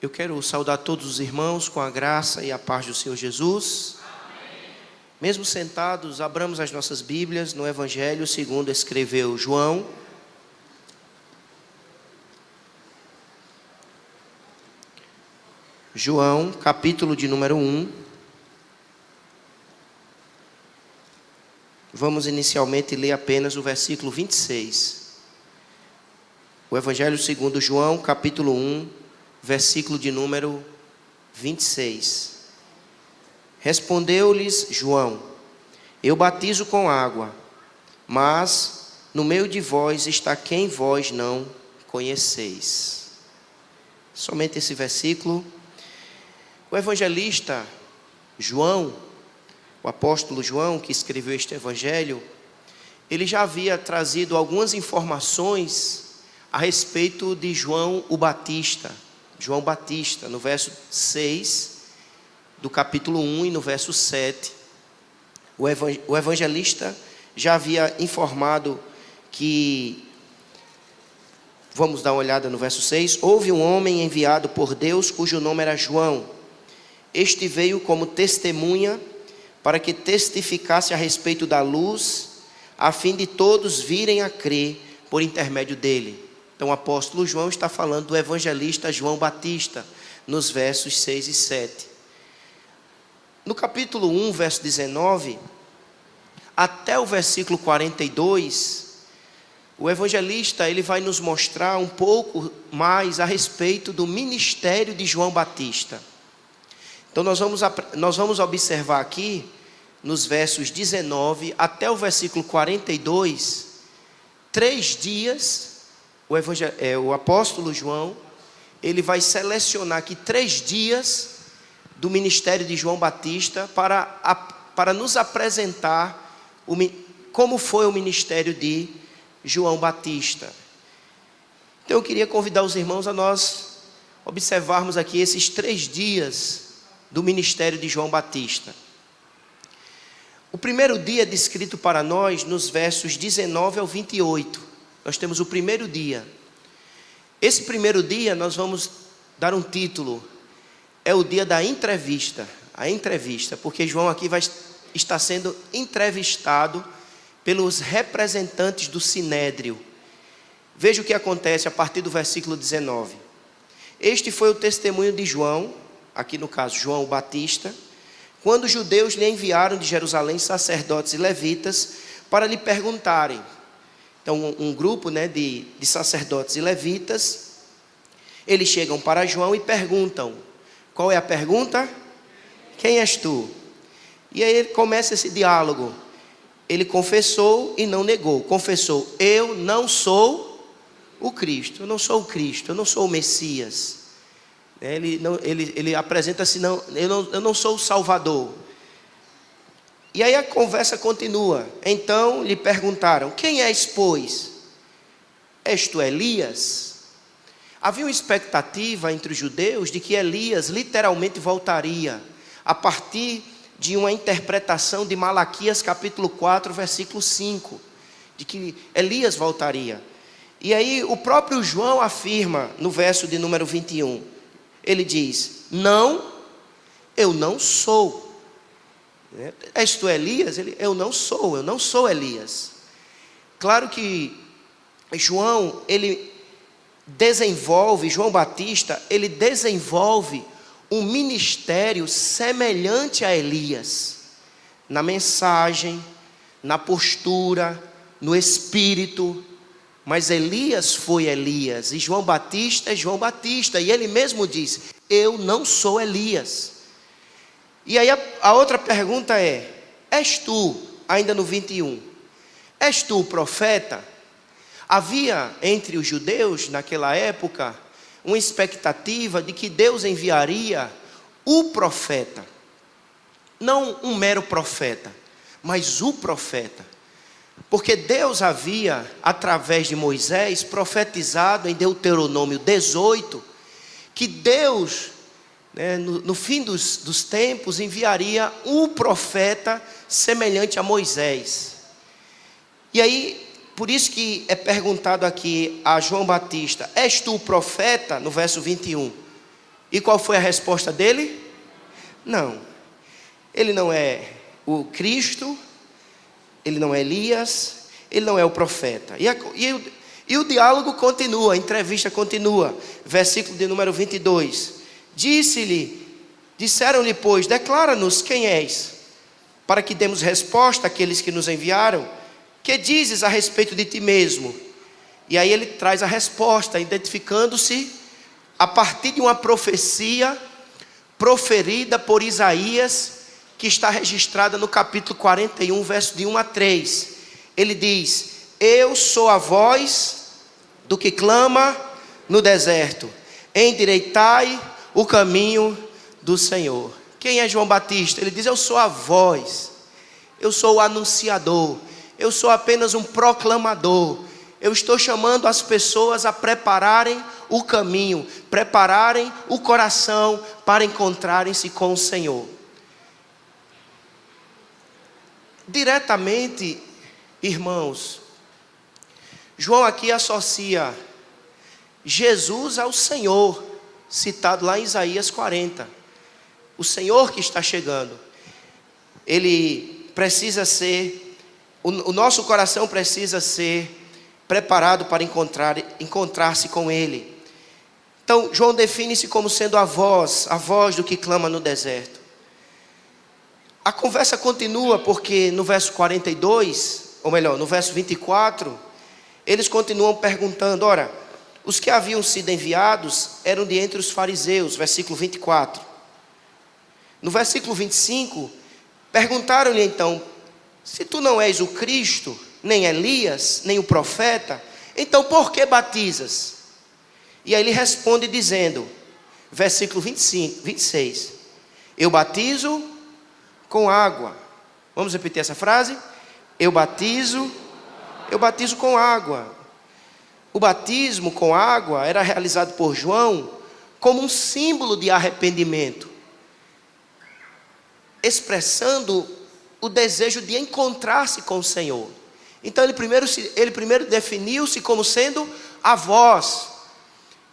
Eu quero saudar todos os irmãos com a graça e a paz do Senhor Jesus. Amém. Mesmo sentados, abramos as nossas Bíblias no Evangelho segundo escreveu João. João, capítulo de número 1. Vamos inicialmente ler apenas o versículo 26. O Evangelho segundo João, capítulo 1. Versículo de número 26. Respondeu-lhes João: Eu batizo com água, mas no meio de vós está quem vós não conheceis. Somente esse versículo. O evangelista João, o apóstolo João, que escreveu este evangelho, ele já havia trazido algumas informações a respeito de João o Batista. João Batista, no verso 6 do capítulo 1 e no verso 7, o evangelista já havia informado que, vamos dar uma olhada no verso 6, houve um homem enviado por Deus cujo nome era João. Este veio como testemunha para que testificasse a respeito da luz, a fim de todos virem a crer por intermédio dele. Então o apóstolo João está falando do evangelista João Batista, nos versos 6 e 7. No capítulo 1, verso 19, até o versículo 42, o evangelista ele vai nos mostrar um pouco mais a respeito do ministério de João Batista. Então nós vamos observar aqui, nos versos 19 até o versículo 42, 3 dias. O apóstolo João, ele vai selecionar aqui 3 dias do ministério de João Batista para nos apresentar como foi o ministério de João Batista. Então eu queria convidar os irmãos a nós observarmos aqui esses 3 dias do ministério de João Batista. O primeiro dia é descrito para nós nos versos 19 ao 28. Nós temos o primeiro dia. Esse primeiro dia nós vamos dar um título. É o dia da entrevista. A entrevista, porque João aqui está sendo entrevistado pelos representantes do Sinédrio. Veja o que acontece a partir do versículo 19. Este foi o testemunho de João, aqui no caso João Batista, quando os judeus lhe enviaram de Jerusalém sacerdotes e levitas para lhe perguntarem. Então um grupo de sacerdotes e levitas, eles chegam para João e perguntam. Qual é a pergunta? Quem és tu? E aí ele começa esse diálogo. Ele confessou e não negou. Confessou: eu não sou o Cristo. Eu não sou o Cristo, eu não sou o Messias. Ele apresenta-se, eu não sou o Salvador. E aí a conversa continua. Então lhe perguntaram: quem és, pois? És tu Elias? Havia uma expectativa entre os judeus de que Elias literalmente voltaria, a partir de uma interpretação de Malaquias capítulo 4, versículo 5, de que Elias voltaria. E aí o próprio João afirma no verso de número 21, ele diz: não, eu não sou. És tu Elias? Eu não sou Elias. Claro que João Batista, ele desenvolve um ministério semelhante a Elias, na mensagem, na postura, no espírito. Mas Elias foi Elias, e João Batista é João Batista, e ele mesmo diz: eu não sou Elias. E aí a outra pergunta é: és tu, ainda no 21, és tu o profeta? Havia entre os judeus naquela época uma expectativa de que Deus enviaria o profeta. Não um mero profeta, mas o profeta. Porque Deus havia, através de Moisés, profetizado em Deuteronômio 18, que Deus, no fim dos tempos, enviaria um profeta semelhante a Moisés. E aí, por isso que é perguntado aqui a João Batista: és tu o profeta? No verso 21. E qual foi a resposta dele? Não. Ele não é o Cristo, ele não é Elias, ele não é o profeta. E o diálogo continua, a entrevista continua. Versículo de número 22. Disseram-lhe, pois, declara-nos quem és, para que demos resposta àqueles que nos enviaram. Que dizes a respeito de ti mesmo? E aí ele traz a resposta, identificando-se a partir de uma profecia proferida por Isaías, que está registrada no capítulo 41, verso de 1 a 3. Ele diz: eu sou a voz do que clama no deserto, endireitai o caminho do Senhor. Quem é João Batista? Ele diz: eu sou a voz, eu sou o anunciador, eu sou apenas um proclamador. Eu estou chamando as pessoas a prepararem o caminho, prepararem o coração para encontrarem-se com o Senhor. Diretamente, irmãos, João aqui associa Jesus ao Senhor, citado lá em Isaías 40. O Senhor que está chegando. Ele precisa ser, o nosso coração precisa ser preparado para encontrar-se com Ele. Então, João define-se como sendo a voz do que clama no deserto. A conversa continua porque no verso 42, ou melhor, no verso 24, eles continuam perguntando, ora, os que haviam sido enviados eram de entre os fariseus, versículo 24. No versículo 25, perguntaram-lhe então, se tu não és o Cristo, nem Elias, nem o profeta, então por que batizas? E aí ele responde dizendo, versículo 26, eu batizo com água. Vamos repetir essa frase? Eu batizo com água. O batismo com água era realizado por João como um símbolo de arrependimento, expressando o desejo de encontrar-se com o Senhor. Então ele primeiro definiu-se como sendo a voz.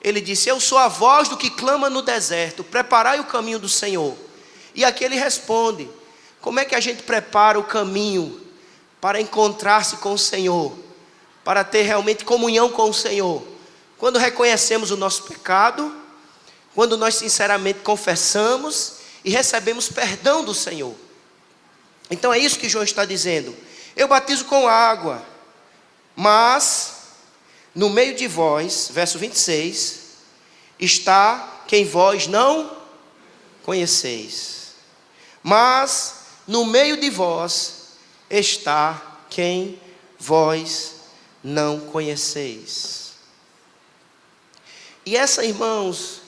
Ele disse, eu sou a voz do que clama no deserto, preparai o caminho do Senhor. E aqui ele responde, como é que a gente prepara o caminho para encontrar-se com o Senhor, para ter realmente comunhão com o Senhor? Quando reconhecemos o nosso pecado, quando nós sinceramente confessamos e recebemos perdão do Senhor. Então é isso que João está dizendo. Eu batizo com água, mas no meio de vós, verso 26, está quem vós não conheceis. Mas no meio de vós está quem vós não conheceis. E essa, irmãos,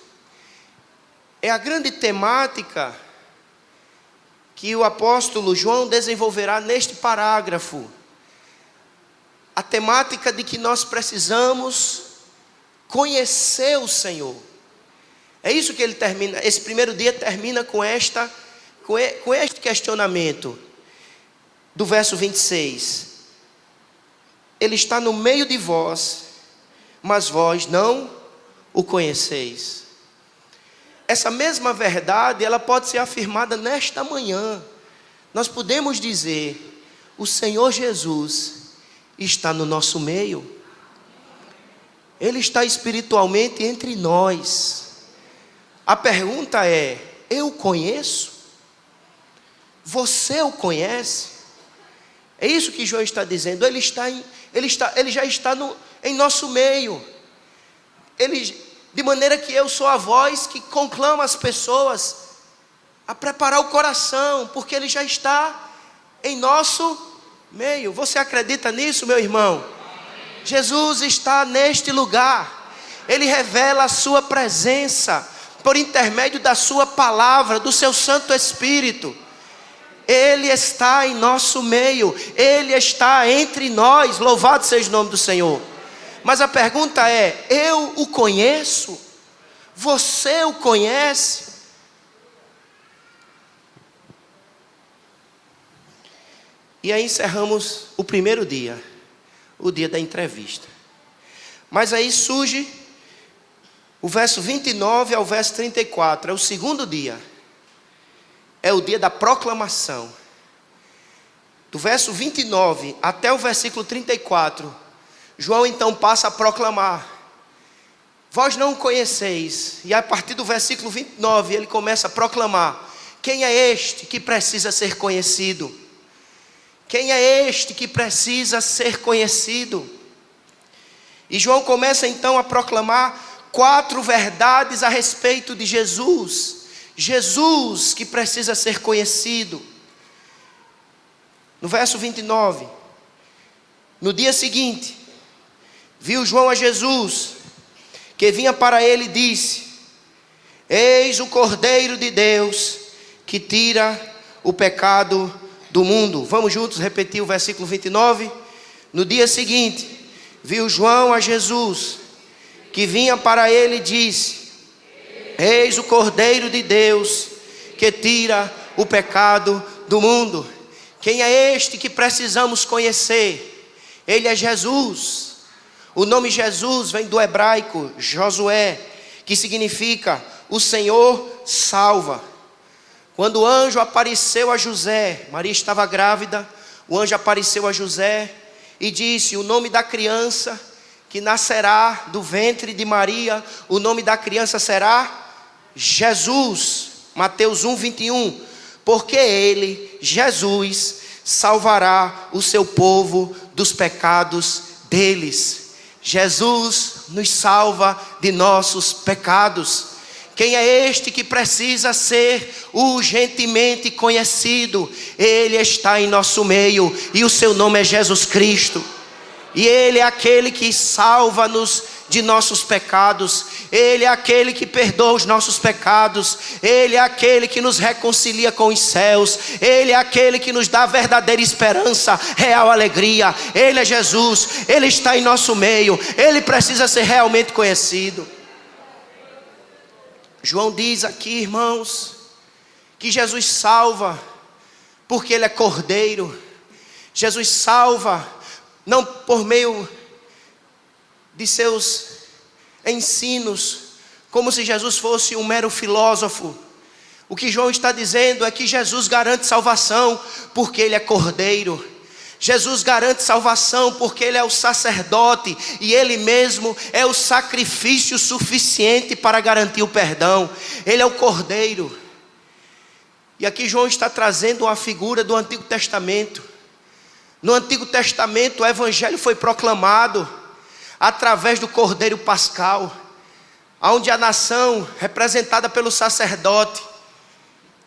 é a grande temática que o apóstolo João desenvolverá neste parágrafo. A temática de que nós precisamos conhecer o Senhor. É isso que ele termina, esse primeiro dia termina com este questionamento do verso 26. Ele está no meio de vós, mas vós não o conheceis. Essa mesma verdade, ela pode ser afirmada nesta manhã. Nós podemos dizer, o Senhor Jesus está no nosso meio. Ele está espiritualmente entre nós. A pergunta é, eu o conheço? Você o conhece? É isso que João está dizendo. Ele já está em nosso meio. De maneira que eu sou a voz que conclama as pessoas a preparar o coração, porque Ele já está em nosso meio. Você acredita nisso, meu irmão? Jesus está neste lugar. Ele revela a sua presença por intermédio da sua palavra, do seu Santo Espírito. Ele está em nosso meio. Ele está entre nós. Louvado seja o nome do Senhor. Mas a pergunta é, eu o conheço? Você o conhece? E aí encerramos o primeiro dia, o dia da entrevista. Mas aí surge O verso 29 ao verso 34 é o segundo dia. É o dia da proclamação. Do verso 29 até o versículo 34, João então passa a proclamar: vós não o conheceis. E a partir do versículo 29 ele começa a proclamar: quem é este que precisa ser conhecido? Quem é este que precisa ser conhecido? E João começa então a proclamar 4 verdades a respeito de Jesus. Jesus que precisa ser conhecido. No verso 29, no dia seguinte, viu João a Jesus, que vinha para ele e disse: eis o Cordeiro de Deus, que tira o pecado do mundo. Vamos juntos repetir o versículo 29? No dia seguinte, viu João a Jesus, que vinha para ele e disse: eis o Cordeiro de Deus, que tira o pecado do mundo. Quem é este que precisamos conhecer? Ele é Jesus. O nome Jesus vem do hebraico Josué, que significa o Senhor salva. Quando o anjo apareceu a José, Maria estava grávida, o anjo apareceu a José e disse: o nome da criança que nascerá do ventre de Maria, o nome da criança será Jesus. Mateus 1:21. Porque ele, Jesus, salvará o seu povo dos pecados deles. Jesus nos salva de nossos pecados. Quem é este que precisa ser urgentemente conhecido? Ele está em nosso meio e o seu nome é Jesus Cristo. E Ele é aquele que salva-nos de nossos pecados. Ele é aquele que perdoa os nossos pecados. Ele é aquele que nos reconcilia com os céus. Ele é aquele que nos dá verdadeira esperança, real alegria. Ele é Jesus. Ele está em nosso meio. Ele precisa ser realmente conhecido. João diz aqui, irmãos, que Jesus salva porque Ele é Cordeiro. Jesus salva não por meio de seus ensinos, como se Jesus fosse um mero filósofo. O que João está dizendo é que Jesus garante salvação porque Ele é Cordeiro. Jesus garante salvação porque Ele é o sacerdote e Ele mesmo é o sacrifício suficiente para garantir o perdão. Ele é o Cordeiro. E aqui João está trazendo uma figura do Antigo Testamento. No Antigo Testamento o Evangelho foi proclamado através do Cordeiro Pascal, onde a nação, representada pelo sacerdote,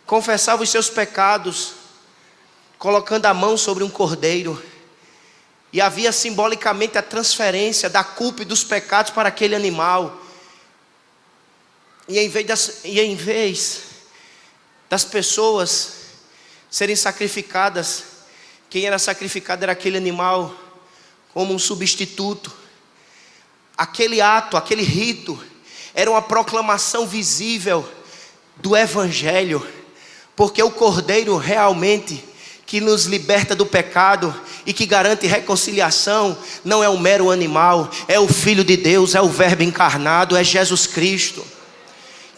confessava os seus pecados, colocando a mão sobre um cordeiro. E havia simbolicamente a transferência da culpa e dos pecados para aquele animal. E em vez das pessoas serem sacrificadas, quem era sacrificado era aquele animal como um substituto. Aquele ato, aquele rito, era uma proclamação visível do Evangelho, porque o Cordeiro realmente que nos liberta do pecado e que garante reconciliação não é um mero animal, é o Filho de Deus, é o Verbo encarnado, é Jesus Cristo.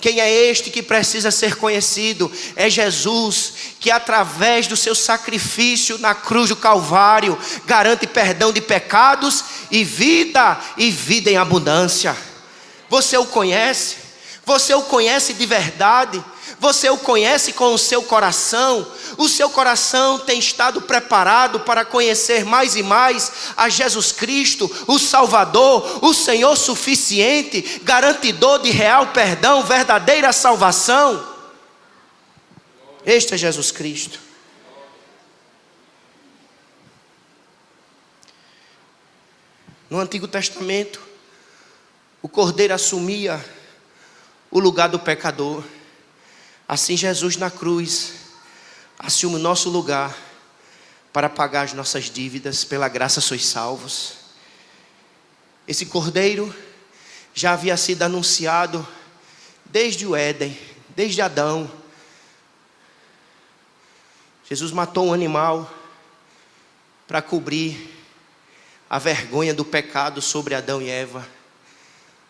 Quem é este que precisa ser conhecido? É Jesus, que através do seu sacrifício na cruz do Calvário garante perdão de pecados e vida em abundância. Você o conhece? Você o conhece de verdade? Você o conhece com o seu coração? O seu coração tem estado preparado para conhecer mais e mais a Jesus Cristo, o Salvador, o Senhor suficiente, garantidor de real perdão, verdadeira salvação? Este é Jesus Cristo. No Antigo Testamento, o Cordeiro assumia o lugar do pecador. Assim Jesus na cruz assume o nosso lugar para pagar as nossas dívidas. Pela graça sois salvos. Esse Cordeiro já havia sido anunciado desde o Éden, desde Adão. Jesus matou um animal para cobrir a vergonha do pecado sobre Adão e Eva.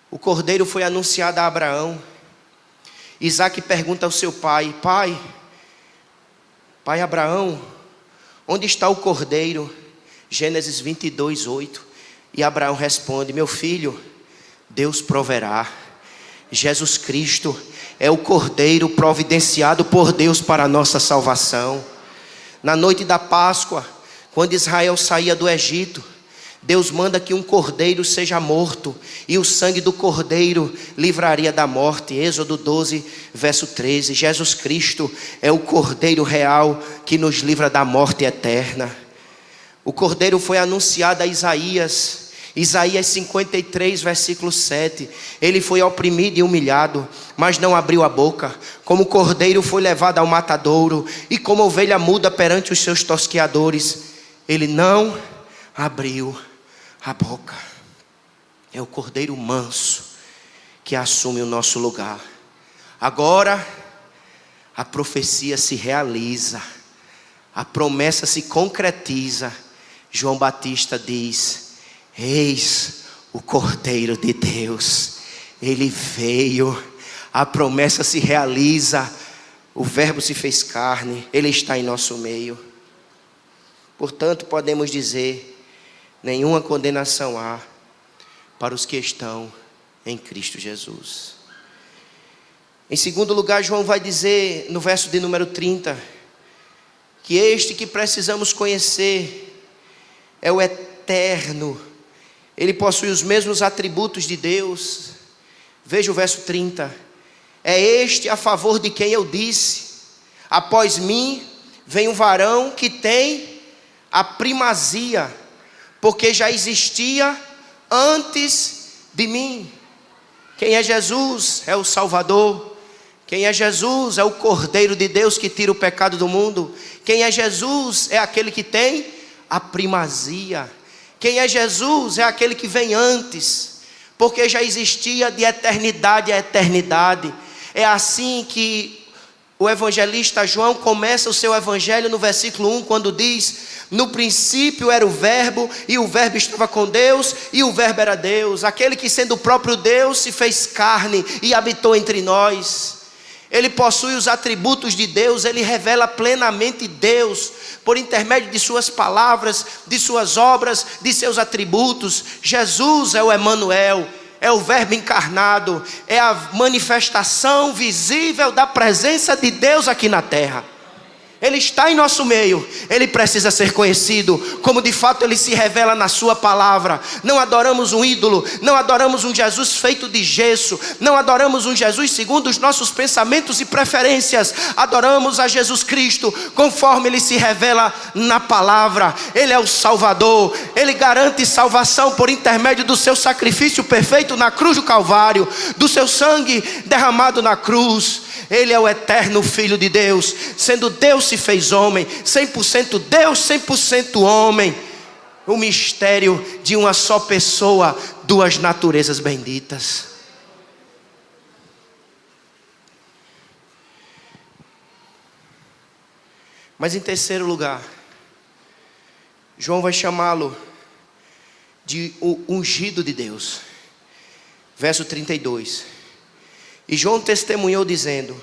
O cordeiro foi anunciado a Abraão. Isaac pergunta ao seu pai: pai Abraão, onde está o cordeiro? Gênesis 22, 8. E Abraão responde: meu filho, Deus proverá. Jesus Cristo é o cordeiro providenciado por Deus para a nossa salvação. Na noite da Páscoa, quando Israel saía do Egito, Deus manda que um cordeiro seja morto, e o sangue do cordeiro livraria da morte. Êxodo 12, verso 13. Jesus Cristo é o cordeiro real que nos livra da morte eterna. O cordeiro foi anunciado a Isaías 53, versículo 7. Ele foi oprimido e humilhado, mas não abriu a boca. Como cordeiro foi levado ao matadouro, e como ovelha muda perante os seus tosqueadores, ele não abriu a boca. É o cordeiro manso que assume o nosso lugar. Agora a profecia se realiza, a promessa se concretiza. João Batista diz: eis o Cordeiro de Deus, ele veio, a promessa se realiza, o verbo se fez carne, ele está em nosso meio. Portanto, podemos dizer: nenhuma condenação há para os que estão em Cristo Jesus. Em segundo lugar, João vai dizer no verso de número 30, que este que precisamos conhecer é o eterno. Ele possui os mesmos atributos de Deus. Veja o verso 30. É este a favor de quem eu disse: após mim vem um varão que tem a primazia, porque já existia antes de mim. Quem é Jesus? É o Salvador. Quem é Jesus? É o Cordeiro de Deus que tira o pecado do mundo. Quem é Jesus? É aquele que tem a primazia. Quem é Jesus? É aquele que vem antes, porque já existia de eternidade a eternidade. É assim que o evangelista João começa o seu evangelho no versículo 1, quando diz: no princípio era o verbo, e o verbo estava com Deus, e o verbo era Deus. Aquele que, sendo o próprio Deus, se fez carne e habitou entre nós. Ele possui os atributos de Deus, ele revela plenamente Deus, por intermédio de suas palavras, de suas obras, de seus atributos. Jesus é o Emanuel, é o verbo encarnado, é a manifestação visível da presença de Deus aqui na terra. Ele está em nosso meio, ele precisa ser conhecido, como de fato ele se revela na sua palavra. Não adoramos um ídolo, não adoramos um Jesus feito de gesso, não adoramos um Jesus segundo os nossos pensamentos e preferências. Adoramos a Jesus Cristo conforme ele se revela na palavra. Ele é o Salvador, ele garante salvação por intermédio do seu sacrifício perfeito na cruz do Calvário, do seu sangue derramado na cruz. Ele é o eterno Filho de Deus, sendo Deus se fez homem, 100% Deus, 100% homem. O mistério de uma só pessoa, duas naturezas benditas. Mas em terceiro lugar, João vai chamá-lo de o ungido de Deus. Verso 32. E João testemunhou dizendo: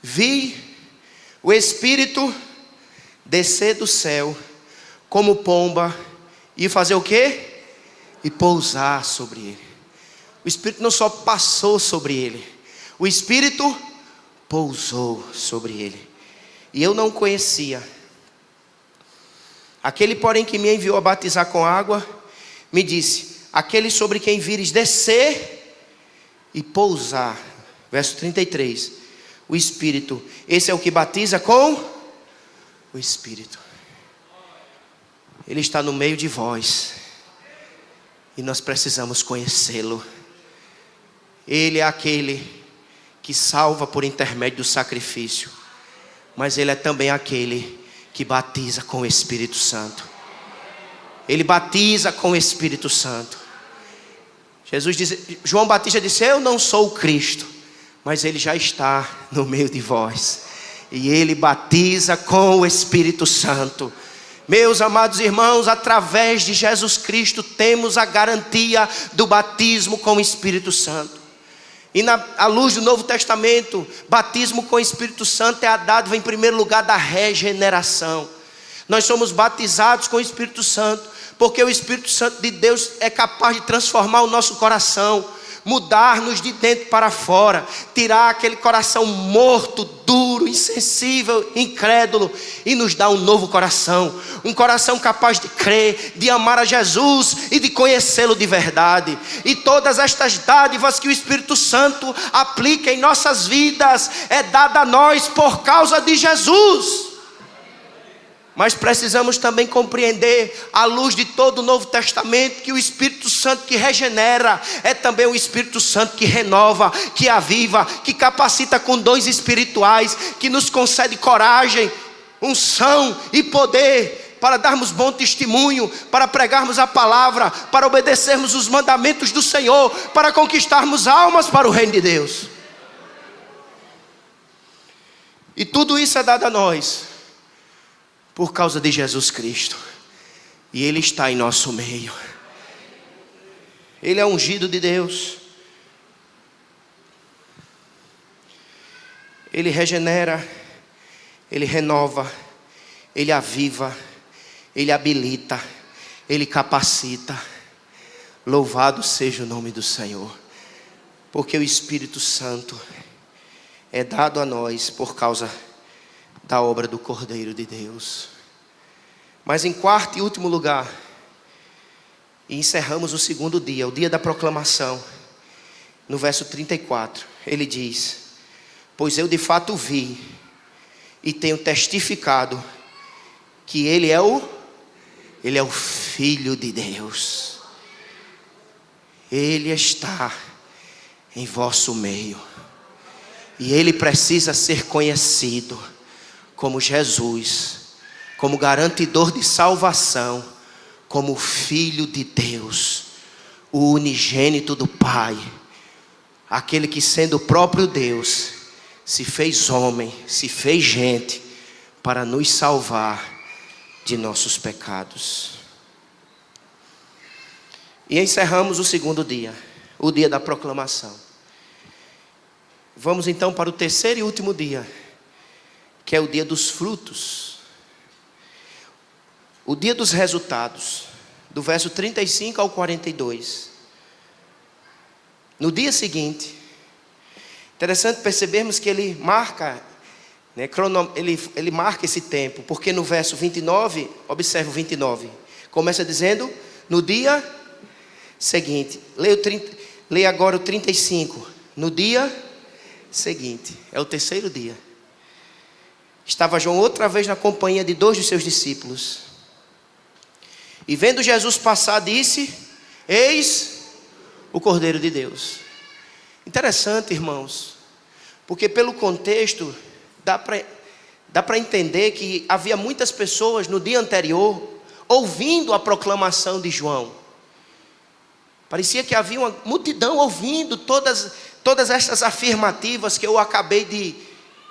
vi o Espírito descer do céu como pomba e fazer o quê? E pousar sobre ele. O Espírito não só passou sobre ele, o Espírito pousou sobre ele. E eu não o conhecia. Aquele, porém, que me enviou a batizar com água, me disse: aquele sobre quem vires descer e pousar, verso 33, o Espírito, esse é o que batiza com o Espírito. Ele está no meio de vós, e nós precisamos conhecê-lo. Ele é aquele que salva por intermédio do sacrifício, mas ele é também aquele que batiza com o Espírito Santo. Ele batiza com o Espírito Santo. Jesus disse, João Batista disse: eu não sou o Cristo, mas ele já está no meio de vós, e ele batiza com o Espírito Santo. Meus amados irmãos, através de Jesus Cristo temos a garantia do batismo com o Espírito Santo. E à luz do Novo Testamento, batismo com o Espírito Santo é a dádiva em primeiro lugar da regeneração. Nós somos batizados com o Espírito Santo, porque o Espírito Santo de Deus é capaz de transformar o nosso coração, mudar-nos de dentro para fora, tirar aquele coração morto, duro, insensível, incrédulo, e nos dar um novo coração, um coração capaz de crer, de amar a Jesus e de conhecê-lo de verdade. E todas estas dádivas que o Espírito Santo aplica em nossas vidas é dada a nós por causa de Jesus. Mas precisamos também compreender, à luz de todo o Novo Testamento, que o Espírito Santo que regenera é também o Espírito Santo que renova, que aviva, que capacita com dons espirituais, que nos concede coragem, unção e poder para darmos bom testemunho, para pregarmos a palavra, para obedecermos os mandamentos do Senhor, para conquistarmos almas para o reino de Deus. E tudo isso é dado a nós por causa de Jesus Cristo. E Ele está em nosso meio. Ele é ungido de Deus. Ele regenera, Ele renova, Ele aviva, Ele habilita, Ele capacita. Louvado seja o nome do Senhor. Porque o Espírito Santo é dado a nós por causa da obra do Cordeiro de Deus. Mas em quarto e último lugar, e encerramos o segundo dia, o dia da proclamação, no verso 34, ele diz: pois eu de fato vi e tenho testificado que Ele é o Filho de Deus. Ele está em vosso meio, e Ele precisa ser conhecido como Jesus, como garantidor de salvação, como Filho de Deus, o unigênito do Pai, aquele que sendo o próprio Deus, se fez homem, se fez gente, para nos salvar de nossos pecados. E encerramos o segundo dia, o dia da proclamação. Vamos então para o terceiro e último dia, que é o dia dos frutos, o dia dos resultados, do verso 35 ao 42. No dia seguinte, interessante percebermos que ele marca, ele marca esse tempo, porque no verso 29, observe o 29, começa dizendo, no dia seguinte. Leia agora o 35, no dia seguinte, é o terceiro dia. Estava João outra vez na companhia de 2 de seus discípulos. E vendo Jesus passar, disse: eis o Cordeiro de Deus. Interessante, irmãos, porque pelo contexto dá para entender que havia muitas pessoas no dia anterior ouvindo a proclamação de João. Parecia que havia uma multidão ouvindo todas essas afirmativas que eu acabei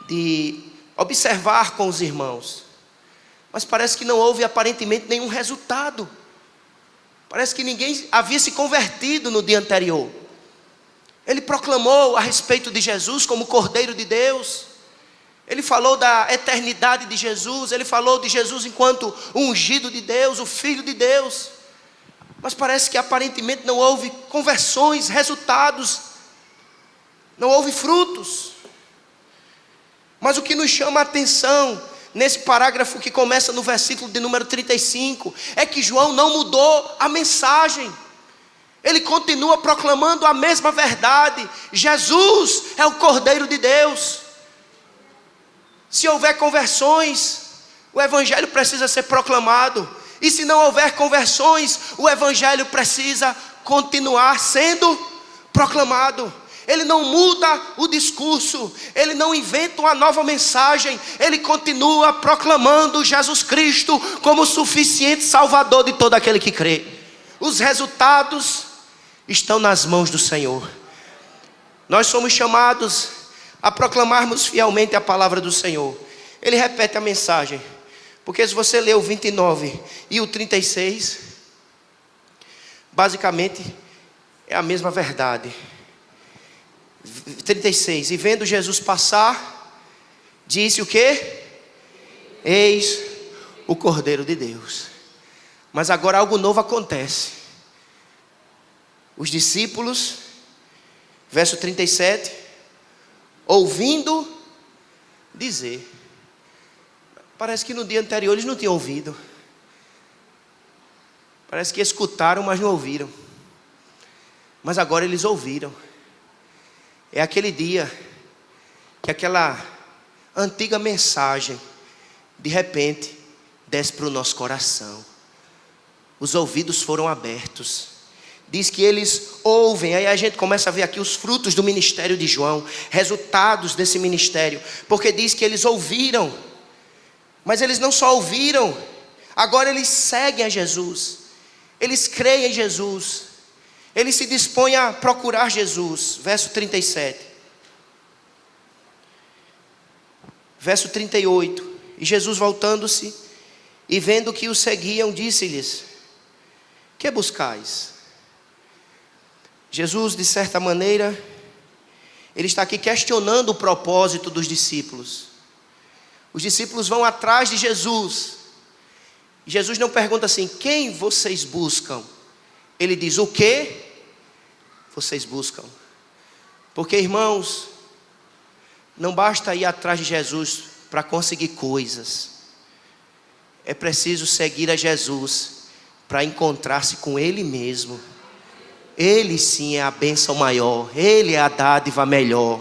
de observar com os irmãos. Mas parece que não houve aparentemente nenhum resultado. Parece que ninguém havia se convertido no dia anterior. Ele proclamou a respeito de Jesus como Cordeiro de Deus. Ele falou da eternidade de Jesus. Ele falou de Jesus enquanto o ungido de Deus, o Filho de Deus. Mas parece que aparentemente não houve conversões, resultados. Não houve frutos. Mas o que nos chama a atenção nesse parágrafo que começa no versículo de número 35 é que João não mudou a mensagem. Ele continua proclamando a mesma verdade. Jesus é o Cordeiro de Deus. Se houver conversões, o Evangelho precisa ser proclamado. E se não houver conversões, o Evangelho precisa continuar sendo proclamado. Ele não muda o discurso, ele não inventa uma nova mensagem, ele continua proclamando Jesus Cristo como o suficiente Salvador de todo aquele que crê. Os resultados estão nas mãos do Senhor. Nós somos chamados a proclamarmos fielmente a palavra do Senhor. Ele repete a mensagem, Porque se você ler o 29 e o 36, basicamente é a mesma verdade. 36, e vendo Jesus passar, disse o quê? Eis o Cordeiro de Deus. Mas agora algo novo acontece. Os discípulos, verso 37, ouvindo dizer. Parece que no dia anterior eles não tinham ouvido. Parece que escutaram, mas não ouviram. Mas agora eles ouviram. É aquele dia que aquela antiga mensagem, de repente, desce para o nosso coração. Os ouvidos foram abertos. Diz que eles ouvem. Aí a gente começa a ver aqui os frutos do ministério de João, resultados desse ministério. Porque diz que eles ouviram. Mas eles não só ouviram, agora eles seguem a Jesus. Eles creem em Jesus. Eles se dispõem a procurar Jesus. Verso 37. Verso 38. E Jesus, voltando-se e vendo que os seguiam, disse-lhes: que buscais? Jesus, de certa maneira, ele está aqui questionando o propósito dos discípulos. Os discípulos vão atrás de Jesus. Jesus não pergunta assim: quem vocês buscam? Ele diz: o que vocês buscam? Porque, irmãos, não basta ir atrás de Jesus para conseguir coisas. É preciso seguir a Jesus para encontrar-se com Ele mesmo. Ele sim é a bênção maior. Ele é a dádiva melhor.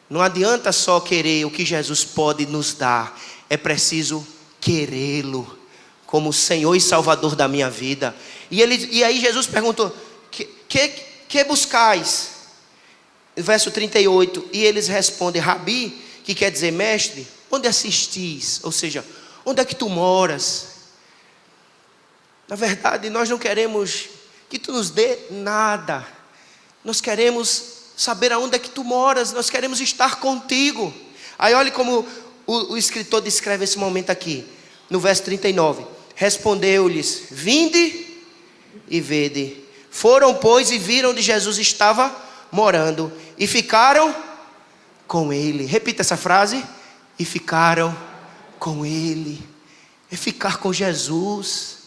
Não adianta só querer o que Jesus pode nos dar. É preciso querê-lo como Senhor e Salvador da minha vida. E aí Jesus perguntou: que buscais? Verso 38. E eles respondem: Rabi, que quer dizer mestre, onde assistis? Ou seja, onde é que tu moras? Na verdade, nós não queremos que tu nos dê nada. Nós queremos saber aonde é que tu moras. Nós queremos estar contigo. Aí olhe como o escritor descreve esse momento aqui. No verso 39. Respondeu-lhes: vinde e vede. Foram, pois, e viram onde Jesus estava morando. E ficaram com ele. Repita essa frase. E ficaram com ele. É ficar com Jesus.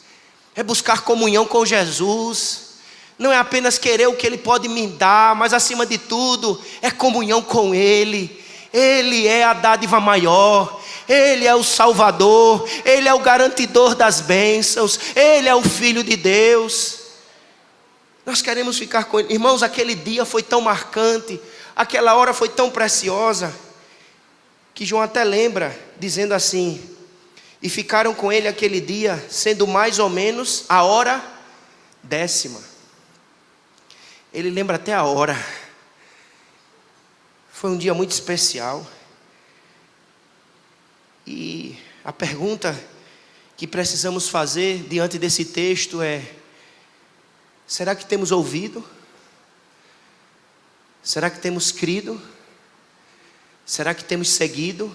É buscar comunhão com Jesus. Não é apenas querer o que Ele pode me dar, mas acima de tudo, é comunhão com Ele. Ele é a dádiva maior. Ele é o Salvador. Ele é o garantidor das bênçãos. Ele é o Filho de Deus. Nós queremos ficar com Ele. Irmãos, aquele dia foi tão marcante. Aquela hora foi tão preciosa, que João até lembra, dizendo assim: e ficaram com Ele aquele dia, sendo mais ou menos a hora 10ª. Ele lembra até a hora. Foi um dia muito especial. E a pergunta que precisamos fazer diante desse texto é: será que temos ouvido? Será que temos crido? Será que temos seguido?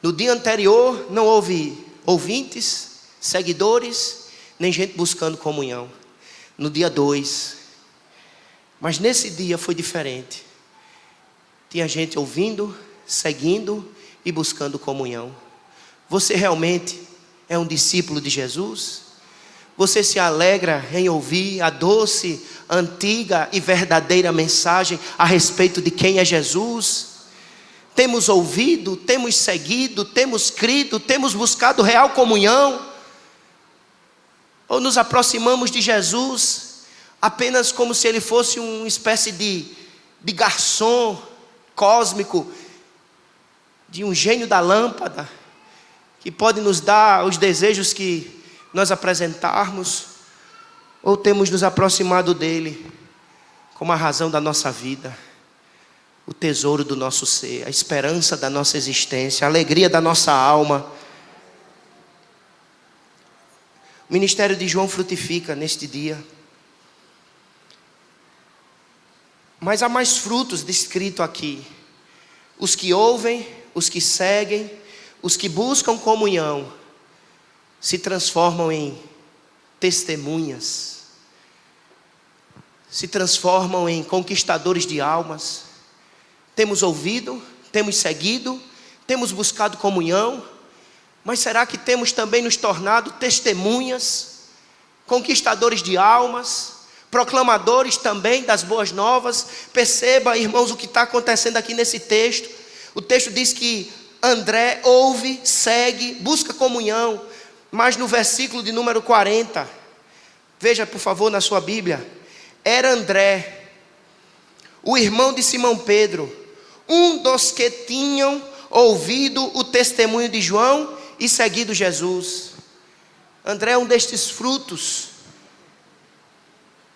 No dia anterior não houve ouvintes, seguidores, nem gente buscando comunhão. No dia 2. Mas nesse dia foi diferente. Tinha gente ouvindo, seguindo e buscando comunhão. Você realmente é um discípulo de Jesus? Você se alegra em ouvir a doce, antiga e verdadeira mensagem a respeito de quem é Jesus? Temos ouvido, temos seguido, temos crido, temos buscado real comunhão? Ou nos aproximamos de Jesus apenas como se Ele fosse uma espécie de garçom cósmico, de um gênio da lâmpada, que pode nos dar os desejos que nós apresentarmos? Ou temos nos aproximado dEle como a razão da nossa vida, o tesouro do nosso ser, a esperança da nossa existência, a alegria da nossa alma? O ministério de João frutifica neste dia. Mas há mais frutos descritos aqui. Os que ouvem, os que seguem, Os que buscam comunhão se transformam em testemunhas, se transformam em conquistadores de almas. Temos ouvido, temos seguido, temos buscado comunhão, mas será que temos também nos tornado testemunhas, conquistadores de almas, proclamadores também das boas novas? Perceba, irmãos, o que está acontecendo aqui nesse texto. O texto diz que André ouve, segue, busca comunhão, mas no versículo de número 40, veja por favor na sua Bíblia, era André, o irmão de Simão Pedro, um dos que tinham ouvido o testemunho de João e seguido Jesus. André é um destes frutos,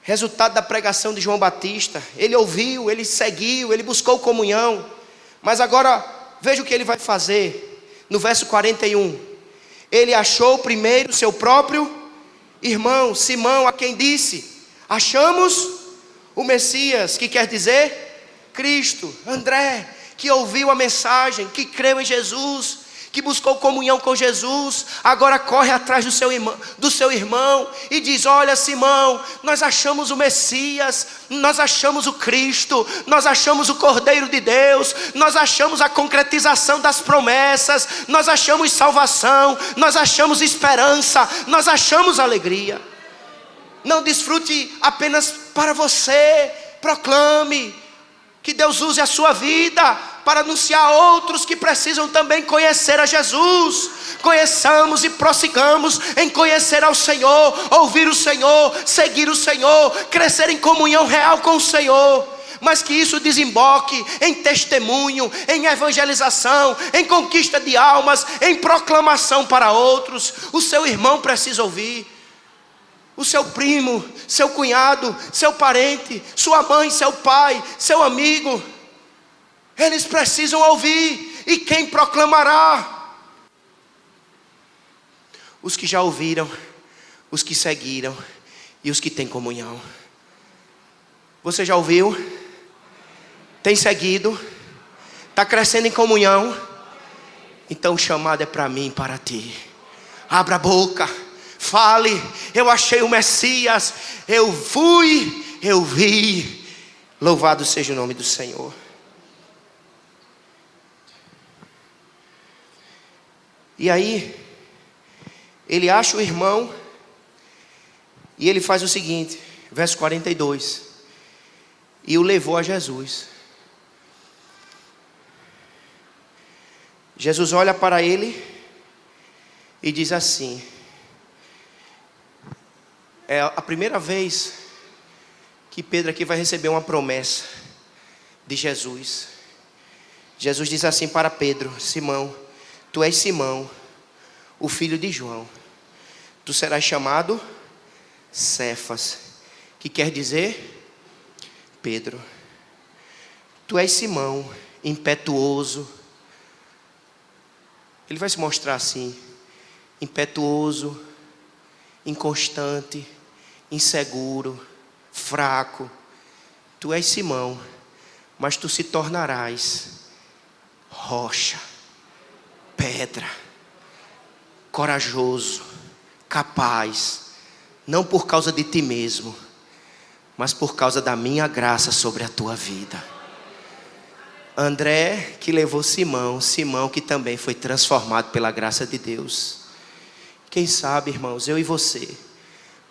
resultado da pregação de João Batista. Ele ouviu, ele seguiu, ele buscou comunhão. Mas agora, veja o que ele vai fazer. No verso 41, ele achou primeiro seu próprio irmão, Simão, a quem disse: achamos o Messias, que quer dizer Cristo. André, que ouviu a mensagem, que creu em Jesus, que buscou comunhão com Jesus, agora corre atrás do seu irmão e diz: olha, Simão, nós achamos o Messias, nós achamos o Cristo, nós achamos o Cordeiro de Deus, nós achamos a concretização das promessas, nós achamos salvação, nós achamos esperança, nós achamos alegria. Não desfrute apenas para você, proclame, que Deus use a sua vida para anunciar a outros que precisam também conhecer a Jesus. Conheçamos e prossigamos em conhecer ao Senhor, ouvir o Senhor, seguir o Senhor, crescer em comunhão real com o Senhor. Mas que isso desemboque em testemunho, em evangelização, em conquista de almas, em proclamação para outros. O seu irmão precisa ouvir, o seu primo, seu cunhado, seu parente, sua mãe, seu pai, seu amigo, eles precisam ouvir. E quem proclamará? Os que já ouviram, os que seguiram e os que têm comunhão. Você já ouviu? Tem seguido? Está crescendo em comunhão? Então o chamado é para mim e para ti. Abra a boca, fale: eu achei o Messias, eu fui, eu vi. Louvado seja o nome do Senhor. E aí, ele acha o irmão e ele faz o seguinte, verso 42: e o levou a Jesus. Jesus olha para ele e diz assim: é a primeira vez que Pedro aqui vai receber uma promessa de Jesus. Jesus diz assim para Pedro: Simão, tu és Simão, o filho de João. Tu serás chamado Cefas, que quer dizer Pedro. Tu és Simão, impetuoso. Ele vai se mostrar assim: impetuoso, inconstante, inseguro, fraco. Tu és Simão, mas tu se tornarás rocha, pedra, corajoso, capaz, não por causa de ti mesmo, mas por causa da minha graça sobre a tua vida. André que levou Simão, Simão que também foi transformado pela graça de Deus. Quem sabe, irmãos, eu e você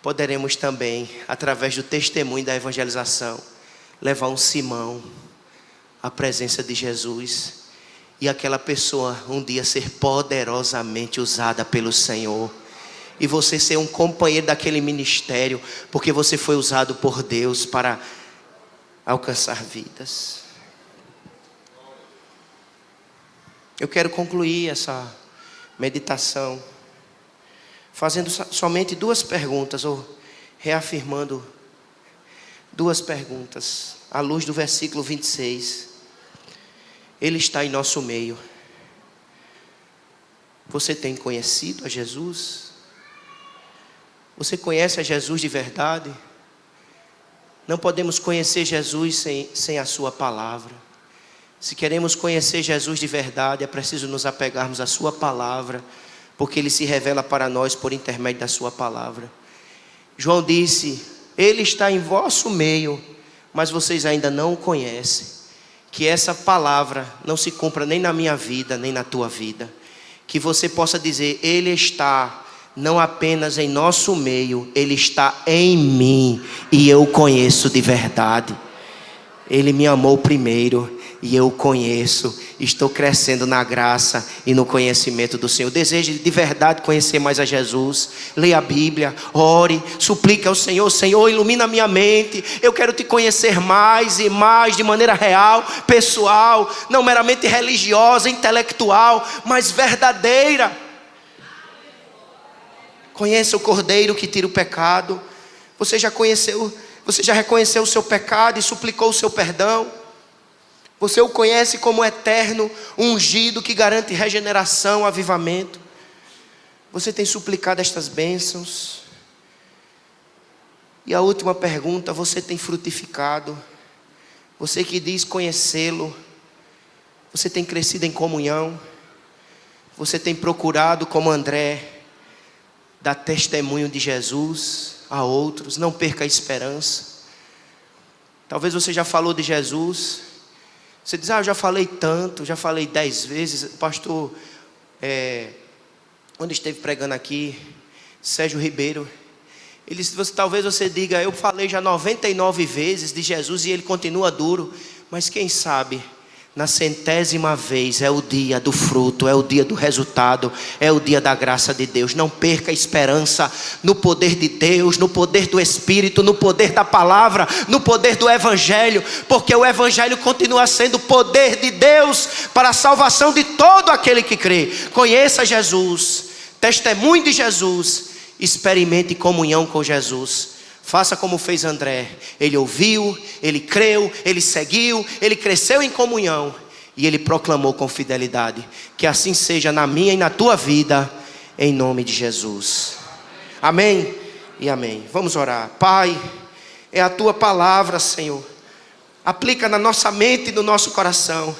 poderemos também, através do testemunho da evangelização, levar um Simão à presença de Jesus, e aquela pessoa um dia ser poderosamente usada pelo Senhor, e você ser um companheiro daquele ministério, porque você foi usado por Deus para alcançar vidas. Eu quero concluir essa meditação fazendo somente duas perguntas, ou reafirmando duas perguntas, à luz do versículo 26. Ele está em nosso meio. Você tem conhecido a Jesus? Você conhece a Jesus de verdade? Não podemos conhecer Jesus sem a sua palavra, Se queremos conhecer Jesus de verdade, é preciso nos apegarmos à sua palavra, porque ele se revela para nós por intermédio da sua palavra. João disse: ele está em vosso meio, mas vocês ainda não o conhecem. Que essa palavra não se cumpra nem na minha vida, nem na tua vida. Que você possa dizer: ele está não apenas em nosso meio, ele está em mim, e eu o conheço de verdade. Ele me amou primeiro, e eu o conheço. Estou crescendo na graça e no conhecimento do Senhor. Desejo de verdade conhecer mais a Jesus. Leia a Bíblia, ore, suplique ao Senhor: Senhor, ilumina a minha mente. Eu quero te conhecer mais e mais, de maneira real, pessoal, não meramente religiosa, intelectual, mas verdadeira. Conheça o Cordeiro que tira o pecado. Você já reconheceu o seu pecado e suplicou o seu perdão? Você o conhece como eterno, ungido, que garante regeneração, avivamento? Você tem suplicado estas bênçãos? E a última pergunta: você tem frutificado? Você que diz conhecê-lo, você tem crescido em comunhão? Você tem procurado, como André, dar testemunho de Jesus a outros? Não perca a esperança. Talvez você já falou de Jesus. Você diz: eu já falei tanto, já falei 10 vezes. O pastor, quando esteve pregando aqui, Sérgio Ribeiro, ele disse: talvez você diga: eu falei já 99 vezes de Jesus e ele continua duro. Mas quem sabe, na 100ª vez é o dia do fruto, é o dia do resultado, é o dia da graça de Deus. Não perca a esperança no poder de Deus, no poder do Espírito, no poder da palavra, no poder do Evangelho, porque o Evangelho continua sendo o poder de Deus para a salvação de todo aquele que crê. Conheça Jesus, testemunhe de Jesus, experimente comunhão com Jesus. Faça como fez André. Ele ouviu, ele creu, ele seguiu, ele cresceu em comunhão e ele proclamou com fidelidade. Que assim seja na minha e na tua vida, em nome de Jesus. Amém e amém. Vamos orar. Pai, é a tua palavra, Senhor. Aplica na nossa mente e no nosso coração.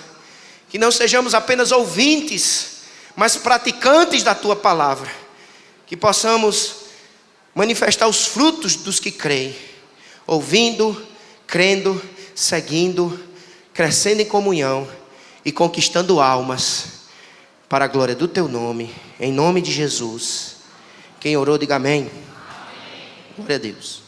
Que não sejamos apenas ouvintes, mas praticantes da tua palavra. Que possamos manifestar os frutos dos que creem, ouvindo, crendo, seguindo, crescendo em comunhão e conquistando almas para a glória do teu nome, em nome de Jesus. Quem orou, diga amém. Glória a Deus.